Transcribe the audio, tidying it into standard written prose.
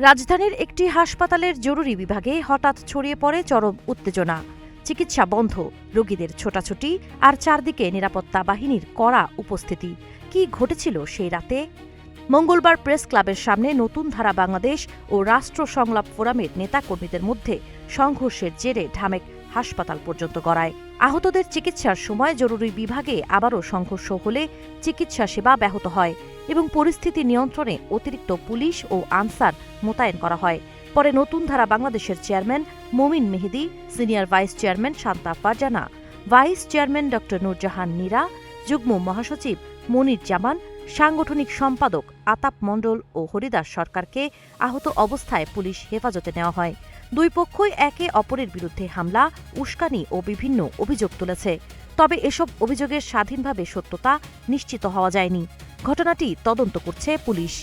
রাজধানীর একটি হাসপাতালের জরুরি বিভাগে হঠাৎ ছড়িয়ে পড়ে চরম উত্তেজনা। চিকিৎসা বন্ধ, রোগীদের ছোটাছুটি আর চারদিকে নিরাপত্তা বাহিনীর কড়া উপস্থিতি। কি ঘটেছিল সেই রাতে? মঙ্গলবার প্রেস ক্লাবের সামনে নতুন ধারা বাংলাদেশ ও রাষ্ট্র সংলাপ ফোরামের নেতাকর্মীদের মধ্যে সংঘর্ষের জেরে ঢামেক হাসপাতাল পর্যন্ত গড়ায়। আহতদের চিকিৎসার সময় জরুরি বিভাগে আবারও সংঘর্ষ হলে চিকিৎসা সেবা ব্যাহত হয় এবং পরিস্থিতি নিয়ন্ত্রণে অতিরিক্ত পুলিশ ও আনসার মোতায়েন করা হয়। পরে নতুন ধারা বাংলাদেশের chairman Momin Mehedi, senior vice chairman Shanta Farzana, vice chairman ড নুরজাহান নীরা, যুগ্ম মহাসচিব মনির জামান, সাংগঠনিক সম্পাদক আতাপ মণ্ডল ও হরিদাস সরকারকে আহত অবস্থায় পুলিশ হেফাজতে নেওয়া হয়। দুই পক্ষই একে অপরের বিরুদ্ধে হামলা, উস্কানি ও বিভিন্ন অভিযোগ তুলেছে। তবে এসব অভিযোগের স্বাধীনভাবে সত্যতা নিশ্চিত হওয়া যায়নি। ঘটনাটি তদন্ত করছে পুলিশ।